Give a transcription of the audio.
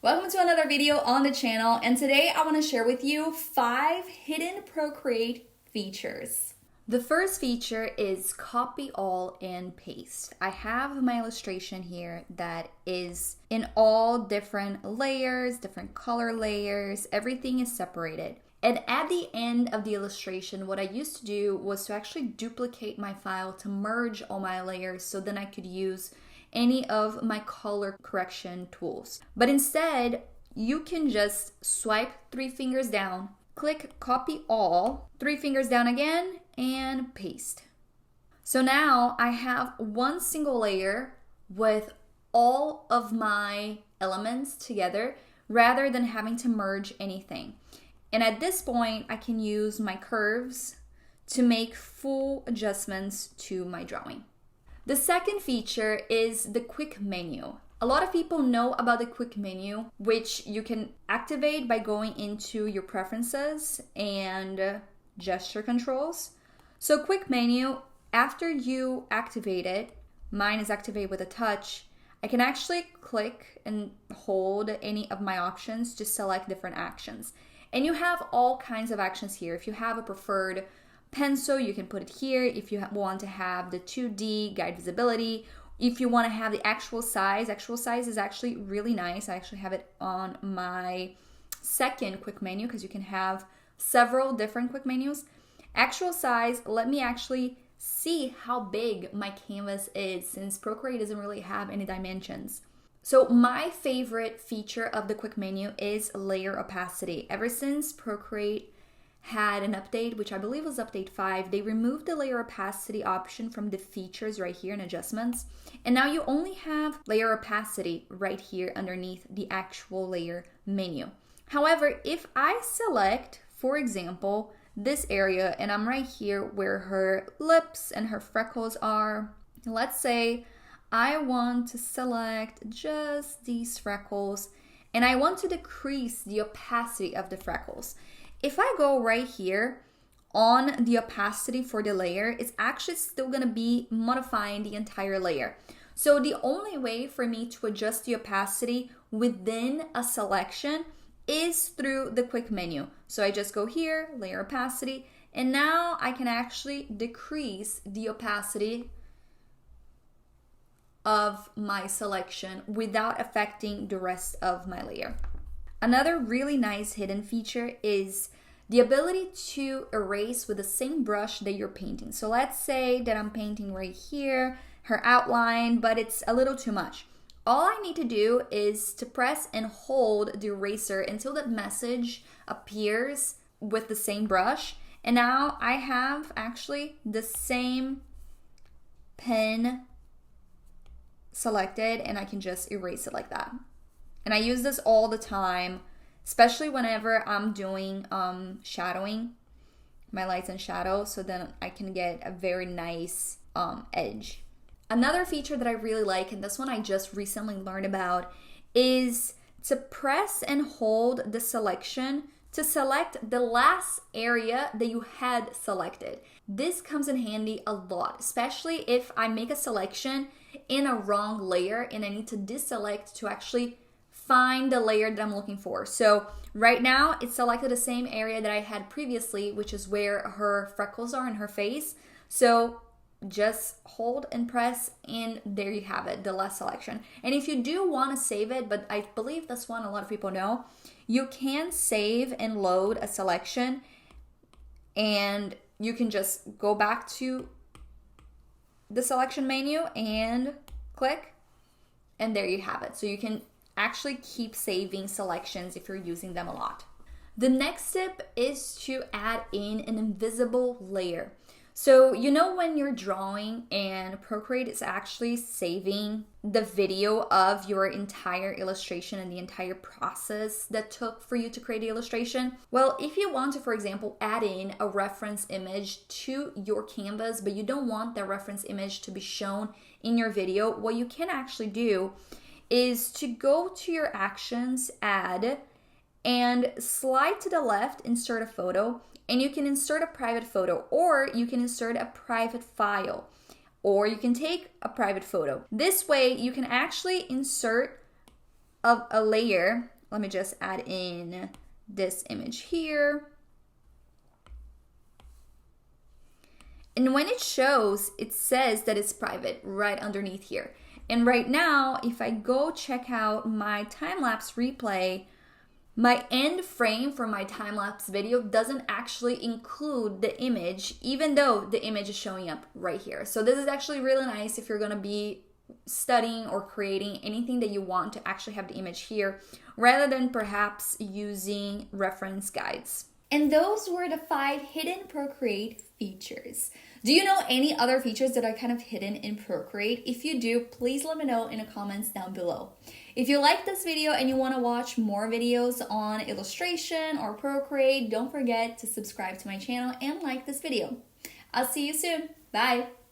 Welcome to another video on the channel, and today I want to share with you 5 hidden Procreate features. The first feature is copy all and paste. I have my illustration here that is in all different layers, different color layers, everything is separated. And at the end of the illustration, what I used to do was to actually duplicate my file to merge all my layers so then I could use any of my color correction tools. But instead, you can just swipe 3 fingers down, click copy all, 3 fingers down again, and paste. So now I have one single layer with all of my elements together rather than having to merge anything. And at this point, I can use my curves to make full adjustments to my drawing. The second feature is the quick menu. A lot of people know about the quick menu, which you can activate by going into your preferences and gesture controls. So quick menu, after you activate it, mine is activated with a touch, I can actually click and hold any of my options to select different actions. And you have all kinds of actions here. If you have a preferred pencil, you can put it here. If you want to have the 2D guide visibility, if you want to have the actual size is actually really nice. I actually have it on my second quick menu because you can have several different quick menus. Actual size, let me actually see how big my canvas is since Procreate doesn't really have any dimensions. So my favorite feature of the quick menu is layer opacity. Ever since Procreate had an update, which I believe was update 5, they removed the layer opacity option from the features right here in adjustments. And now you only have layer opacity right here underneath the actual layer menu. However, if I select, for example, this area, and I'm right here where her lips and her freckles are, let's say I want to select just these freckles and I want to decrease the opacity of the freckles. If I go right here on the opacity for the layer, it's actually still gonna be modifying the entire layer. So the only way for me to adjust the opacity within a selection is through the quick menu. So I just go here, layer opacity, and now I can actually decrease the opacity of my selection without affecting the rest of my layer. Another really nice hidden feature is the ability to erase with the same brush that you're painting. So let's say that I'm painting right here, her outline, but it's a little too much. All I need to do is to press and hold the eraser until that message appears with the same brush. And now I have actually the same pen selected and I can just erase it like that. And I use this all the time, especially whenever I'm doing shadowing, my lights and shadows, so then I can get a very nice edge. Another feature that I really like, and this one I just recently learned about, is to press and hold the selection to select the last area that you had selected. This comes in handy a lot, especially if I make a selection in a wrong layer and I need to deselect to actually find the layer that I'm looking for. So right now it's selected the same area that I had previously, which is where her freckles are in her face. So just hold and press and there you have it, the last selection. And if you do want to save it, but I believe this one a lot of people know, you can save and load a selection and you can just go back to the selection menu and click and there you have it. So you can actually keep saving selections if you're using them a lot. The next tip is to add in an invisible layer. So you know when you're drawing and Procreate is actually saving the video of your entire illustration and the entire process that took for you to create the illustration? Well, if you want to, for example, add in a reference image to your canvas, but you don't want that reference image to be shown in your video, what you can actually do is to go to your actions, add, and slide to the left, insert a photo, and you can insert a private photo, or you can insert a private file, or you can take a private photo. This way you can actually insert a layer Let me just add in this image here. And when it shows, it says that it's private right underneath here. And right now, if I go check out my time-lapse replay, my end frame for my time-lapse video doesn't actually include the image, even though the image is showing up right here. So this is actually really nice if you're gonna be studying or creating anything that you want to actually have the image here, rather than perhaps using reference guides. And those were the 5 hidden Procreate features. Do you know any other features that are kind of hidden in Procreate? If you do, please let me know in the comments down below. If you like this video and you want to watch more videos on illustration or Procreate, don't forget to subscribe to my channel and like this video. I'll see you soon. Bye!